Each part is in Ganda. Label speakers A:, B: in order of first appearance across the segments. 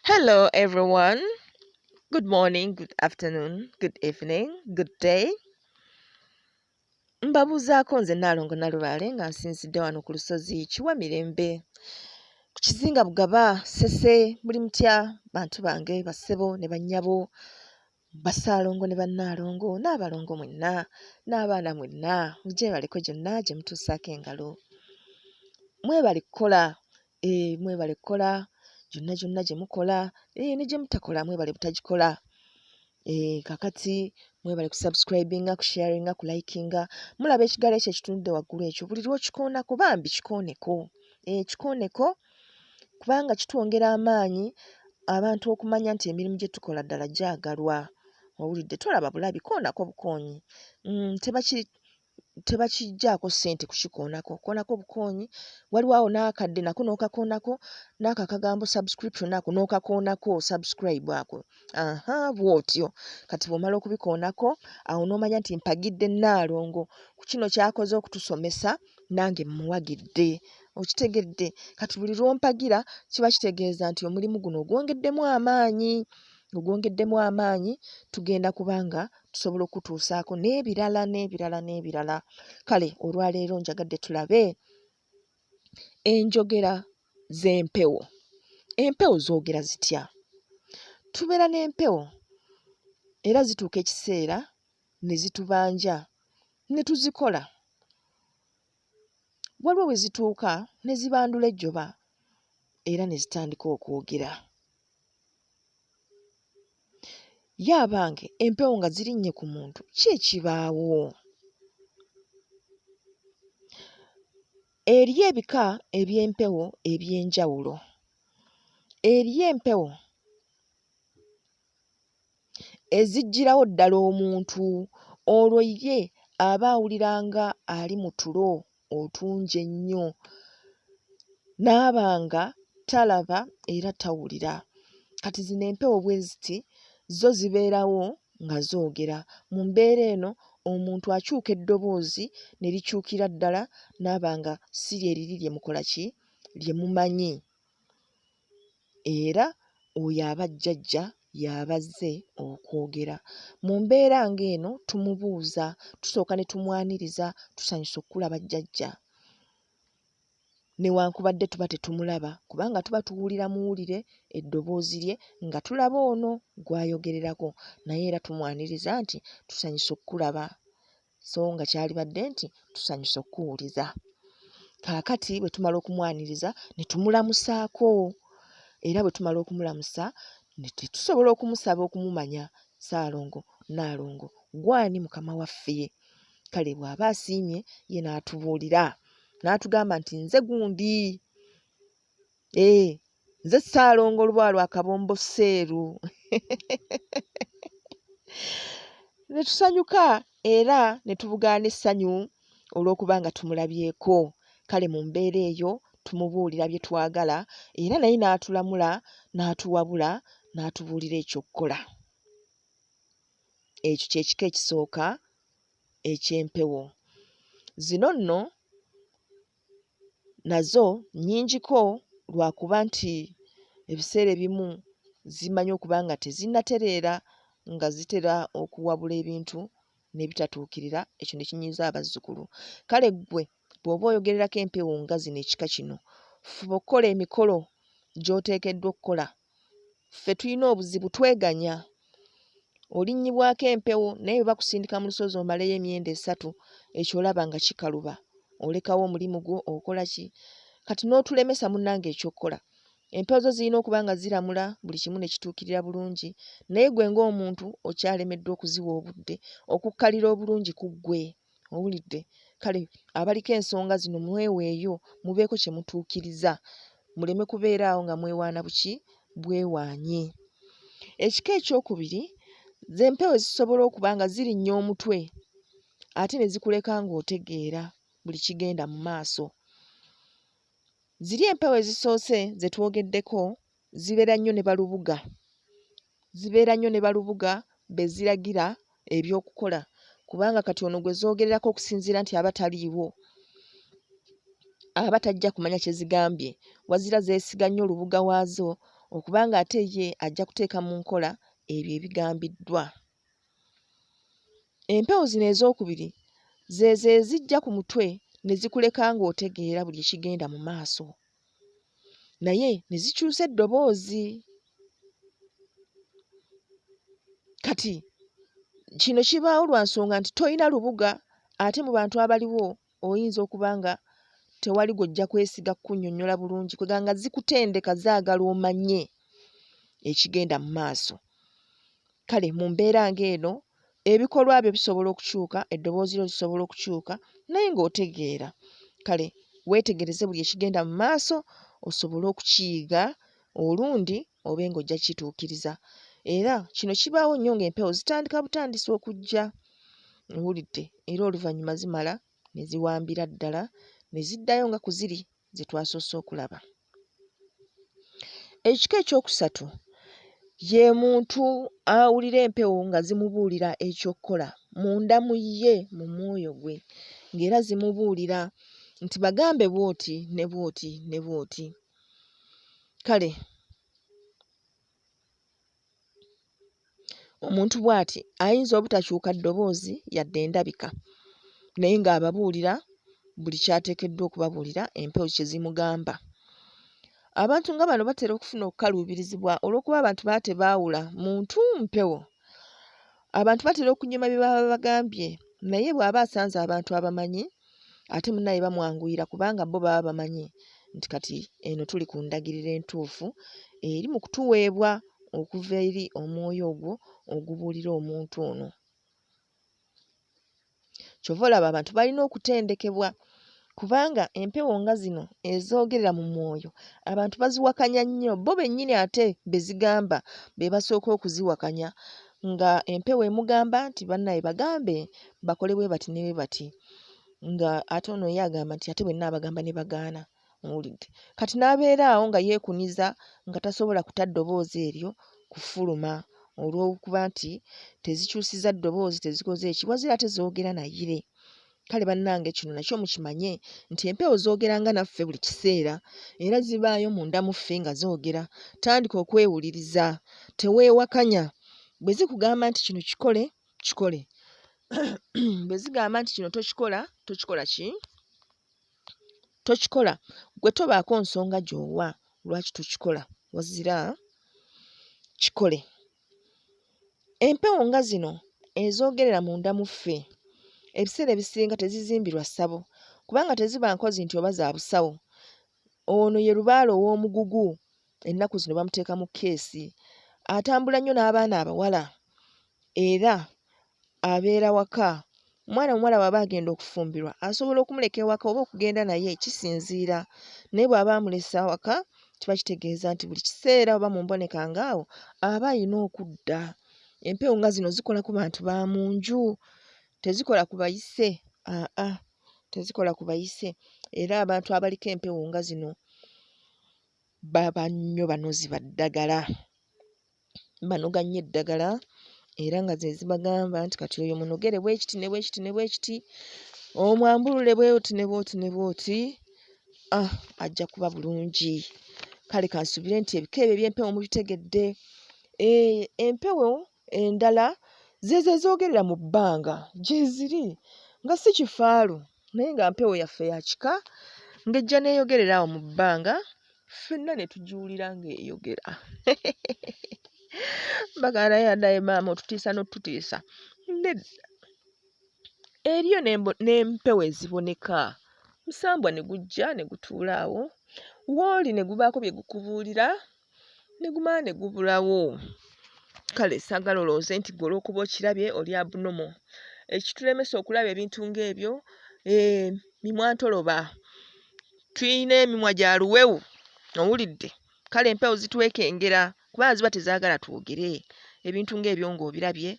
A: Hello, everyone. Good morning, good afternoon, good evening, good day. Mbabuuzaako nze Nnaalongo Nalubaale nga nsinzidde wano ku lusozi Kiwa Mirembe ku kizinga Bugaba Ssese. Muli mutya bantu bange, bassebo ne bannyabo, Bassaalongo ne Bannaalongo n'abalongo mwenna n'abaana mwenna, mugyebaleko gyonna gye mutuusaako engalo. Mwebale kukola, mwebale kukola gyonna gye mukola, ne gye mutakola mwebale butagikola. Kakati mwebale kusubscribinga, kusharinga, kulikinga. Mulaba ekigalo ekyo ekitunudde waggulu ekyo, buli lw'okikoonako bambi kikooneko. Kikooneko kubanga kitwongera amaanyi abantu okumanya nti emirimu gye tukola ddala gyagalwa. Owulidde, tolaba bulabi, koonako bukoonyi. Tebakiggyako ssente kukikoonako, koonako bukoonyi. Waliwo awo n'akadde nako n'okakoonako, n'ako akagambo subscription ako n'okakoonako, subscribe ako. Bw'otyo kati bw'omala okubikoonako awo n'omanya nti mpagidde Nnaalongo ku kino ky'akoze okutusomesa, nange mmuwagidde. Okitegedde? Kati buli lw'ompagira kiba kitegeeza nti omulimu guno ogwongeddemu amaanyi, tugenda kubanga tusobola okutuusaako n'ebirala. Kale olwaleero njagadde tulabe enjogera z'empewo. Empewo zoogera zitya? Tubeera n'empewo era zituuka ekiseera ne zitubanja ne tuzikola. Waliwo we zituuka ne zibandula ejjoba era ne zitandika okwogera. Yaabange empewo nga zirinnye ku muntu ki ekibaawo? Eriyo ebika eby'empewo eby'enjawulo. Eriyo empewo eziggyirawo ddala omuntu, olwo ye aba awuliranga ali mu tulo otungi ennyo, n'abanga talaba era tawulira. Kati zino empewo bwe ziti zo zibeerawo nga zoogera. Mu mbeera eno omuntu akyuka eddoboozi ne likyukira ddala n'abanga si lye liri lye mukola ki? Lye mumanyi. Era oyo aba jjajja y'aba azze okwogera. Mu mbeera ng'eno tumubuuza, tusooka ne tumwaniriza, tusanyusa okkulaba jjajja. Newankubadde tuba tetumulaba kubanga tuba tuwulira muwulire eddoboozi lye nga tulaba ono gw'ayogererako, naye era tumwaniriza nti tusanyusa okkulaba, so nga kyalibadde nti tusanyusa okkuwuliza. Kaakati bwe tumala okumwaniriza ne tumulamusaako, era bwe tumala okumulamusa ne tusobola okumusaba okumumanya, Ssaalongo, Nnaalongo, gw'ani mukama waffe? Kale bw'aba asiimye ye n'atubuulira, n'atugamba nti nze gundi, nze Ssaalongo Luba lwa Kabombo Sseeru. Ne tusanyuka era ne tubugaana essanyu olw'okuba nga tumulabyeko. Kale mu mbeera eyo tumubuulira bye twagala era naye n'atulamula, n'atuwabula, n'atubuulira eky'okkola. Ekyo kye kika ekisooka eky'empewo. Zino nno nazo nnyingiko lwakuba nti ebiseera ebimu zimanyi okuba nga tezinnatereera, nga zitera okuwabula ebintu n'ebitatuukirira, ekyo ne kinyiiza abazzukulu. Kale ggwe bw'oba oyogererako empewo nga zino ekika kino, fuba okukola emikolo gy'oteekeddwa okukola. Ffe tulina obuzibu, tweganya. Olinnyibwako empewo naye bwe bakusindika mu lusozi omaleyo emyenda 3, ekyo olaba nga kikaluba, olekawo omulimu gwo okola ki? Kati n'otulemesa munnange eky'okkola. Empewo zo zirina okuba nga ziramula buli kimu ne kituukirira bulungi, naye gwe ng'omuntu okyalemeddwa okuziwa obudde, okukkalira obulungi ku ggwe. Owulidde? Kale abaliko ensonga zino mweweeyo, mubeeko kye mutuukiriza, muleme kubeera awo nga mwewaana buki? Bwewaanyi. Ekika ekyokubiri, z'empewo ezisobola okuba nga zirinnya omutwe ate ne zikuleka ng'otegeera buli kigenda mu maaso. Ziri empewo ezisoose ze twogeddeko, zibeera nnyo ne balubuga be ziragira eby'okukola, kubanga kati ono gwe zoogererako okusinziira nti aba taliiwo, aba tajja kumanya kye zigambye, wazira zeesiga nnyo olubuga waazo okubanga ate ye ajja kuteeka mu nkola ebyo ebigambiddwa. Empewo zino ez'okubiri ze zijja ku mutwe ne zikuleka ng'otegeera buli ekigenda mu maaso, naye ne zikyusa eddoboozi. Kati kino kibaawo lwa nsonga nti toyina lubuga, ate mu bantu abaliwo oyinza okuba nga tewali gw'ojja kwesiga kkunnyonnyola bulungi, kweganga zikutendeka zaagala omanye ekigenda mu maaso. Kale mu mbeera ng'eno ebikolwa byo bisobola okukyuka, eddoboozi lyo lisobola okukyuka, naye ng'otegeera. Kale weetegereze buli ekigenda mu maaso osobole okukiyiga olundi obe ng'ojja kituukiriza. Era kino kibaawo nnyo ng'empewo zitandika butandisi okujja, owulidde, era oluvannyuma zimala ne ziwambira ddala ne ziddayo nga ku ziri ze twasoose okulaba. Ekika ekyokusatu ye muntu awulira empewo nga zimubuulira eky'okkola munda mu ye, mu mwoyo gwe, ng'era zimubuulira nti bagambe bw'oti ne bw'oti ne bw'oti. Kale omuntu bw'ati ayinza obutakyuka ddoboozi yadde endabika, naye ng'ababuulira buli ky'ateekeddwa okubabuulira, empewo kye zimugamba. Abantu nga bano batera okufuna okukaluubirizibwa olw'okuba abantu baba tebaawula muntu mpewo. Abantu batera okunyuma bye baba babagambye, naye bw'aba asanze abantu abamanyi, ate munnaye bamwanguyira kubanga bo baba bamanyi nti kati eno tuli ku ndagiriro entuufu eri mu kutuweebwa okuva eri omwoyo ogwo ogubuulira omuntu ono. Kyova olaba abantu balina okutendekebwa kubanga empewo nga zino ezoogerera mu mwoyo abantu baziwakanya nnyo, bo bennyini ate be zigamba be basooka okuziwakanya, nga empewo emugamba nti bannaye bagambe bakole bwe bati ne bwe bati, nga ate ono ye agamba nti ate bwe nnaabagamba ne bagaana. Owulidde? Kati n'abeera awo nga yeekuniza nga tasobola kuta ddoboozi eryo kufuluma olw'okuba nti tezikyusizza ddoboozi, tezikoze eki, wazira tezoogera naye. Kale bannange kino nakyo mukimanye nti empewo zoogera nga naffe buli kiseera era zibaayo munda mu ffe nga zoogera. Tandika okwewuliriza, teweewakanya. Bwe zikugamba nti kino kikole, kikole. Bwe zigamba nti kino tokikola, tokikola ki? Tokikola. Gwe tobaako nsonga gy'owa lwaki tokikola, wazira kikole. Empewo nga zino ezoogerera munda mu ffe ebiseera ebisinga tezizimbirwa ssabo kubanga teziba nkozi nti oba za busawo. Ono ye lubaale ow'omugugu, ennaku zino bamuteeka mu keesi, atambula nnyo n'abaana abawala era abeera waka. Omwana omuwala bw'aba agenda okufumbirwa asobola okumuleka ewaka oba okugenda naye, kisinziira, naye bw'aba amulese awaka kiba kitegeeza nti buli kiseera oba mu mboneka ng'awo aba ayina okudda. Empewo nga zino zikola ku bantu ba mu nju, tezikola ku bayise, tezikola ku bayise. Era abantu abaliko empewo nga zino baba nnyo banozi ba ddagala, banoga nnyo eddagala era nga ze zibagamba nti kati oyo munogere bwe kiti ne bwe kiti ne bwe kiti, omwambulule bw'oti ne bw'oti ne bw'oti, ajja kuba bulungi. Kale kansubire nti ebika ebyo eby'empewo mubitegedde. Empewo endala zezo ezoogerera mu bbanga gye ziri nga si kifaalu, naye nga mpewo yaffe ya kika ng'ejja n'eyogerera awo mu bbanga, ffenna ne tugiwulira ng'eyogera. Baganda yaddaye maama otutiisa n'otutiisa. Nedda, eriyo n'empewo eziboneka, musambwa ne gujja ne gutuula awo, w'oli ne gubaako bye gukubuulira ne gumala ne gubulawo. Kale saagala olowooze nti ggwe olw'okuba okirabye oli abunomo. Ekitulemesa okulaba ebintu ng'ebyo, mimwa ntoloba, tuyina emimwa gya luwewu, owulidde? Kale empewo zitwekengera kubanga ziba tezaagala twogere. Ebintu ng'ebyo ng'obirabye,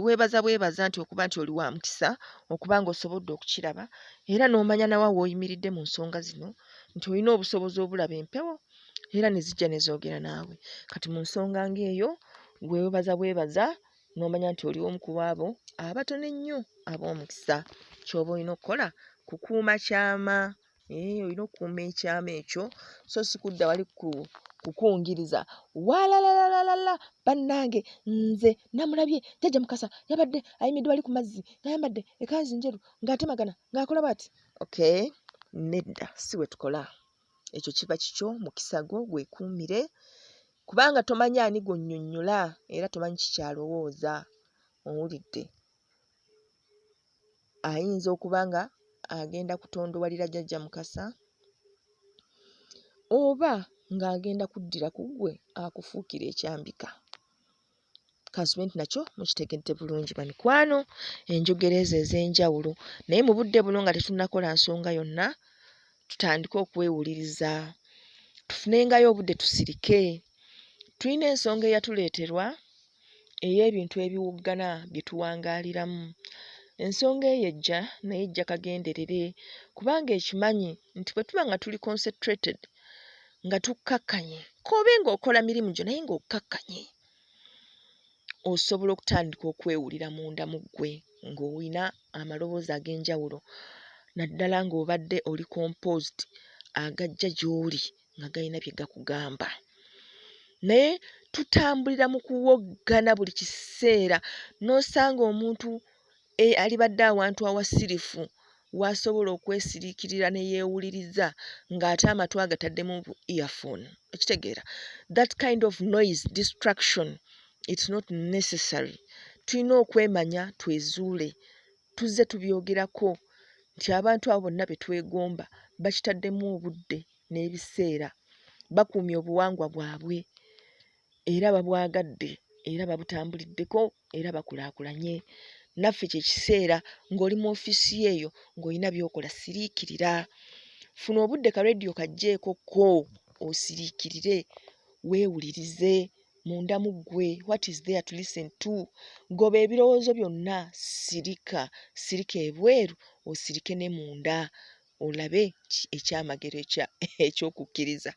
A: weebaza bwebaza nti okuba nti oli wa mukisa okuba ng'osobodde okukiraba era n'omanya nawe w'oyimiridde mu nsonga zino nti olina obusobozi obulaba empewo era ne zijja ne zoogera naawe. Kati mu nsonga ng'eyo weebaza bwebaza n'omanya nti oli omu ku abo abatono ennyo ab'omukisa. Ky'oba olina okukola kukuuma kyama, olina okukuuma ekyama ekyo so si kudda wali kukungiriza walalalala bannange nze namulabye jjajja Mukasa yabadde ayimiddwa ali ku mazzi ng'ayambadde ekanzu njeru ng'atemagana ng'akola bw'ati. Okay, nedda si bwe tukola. Ekyo kiba kikyo mu kisago weekuumire kubanga tomanyi ani gw'onnyonnyola era tomanyi kikyalowooza. Owulidde? Ayinza okuba nga agenda kutondowalira jjajja Mukasa oba ng'agenda kuddira ku ggwe akufuukira ekyambika. Kansube nti nakyo mukitegedde bulungi bamikwano, enjogera ezo ez'enjawulo. Naye mu budde buno nga tetunnakola nsonga yonna, tutandike okwewuliriza, tufunengayo obudde tusirike. Tulina ensonga eyatuleeterwa ey'ebintu ebiwoggana bye tuwangaaliramu. Ensonga eyo ejja naye ejja kagenderere kubanga ekimanyi nti bwe tuba nga tuli concentrated nga tukkakkanye kobe ng'okola mirimu gyo naye ng'okkakkanye, osobola okutandika okwewulira munda mu ggwe ng'olina amaloboozi ag'enjawulo naddala ng'obadde oli composed agajja gy'oli nga galina bye gakugamba. Naye tutambulira mu kuwoggana buli kiseera n'osanga omuntu alibadde awantu awasirifu w'asobola okwesiriikirira ne yeewuliriza ng'ate amatu agataddemu earphone. Okitegeera? That kind of noise distraction, it's not necessary. Tulina okwemanya twezuule, tuzze tubyogerako nti abantu abo bonna be twegomba bakitaddemu obudde n'ebiseera, bakuumye obuwangwa bwabwe era babwagadde era babutambuliddeko era bakulaakulanye. Naffe kye kiseera ng'oli mu ofiisi eyo ng'olina by'okola, siriikirira. Funa obudde ka leediyo kaggyeeko ko osiriikirire, weewulirize munda mu ggwe. What is there to listen to? Goba ebirowoozo byonna, sirika ebweru osirike ne munda olabe ekyamagero eky'okukkiriza.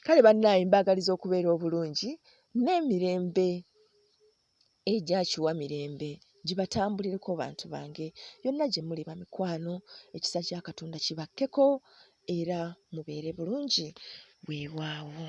A: Kale bannaaye mbaagaliza okubeera obulungi n'emirembe egyakiwa mirembe gibatambulireko bantu bange yonna gye muli bamikwano. Ekisa kya Katonda kibakkeko era mubeere bulungi weewaawo.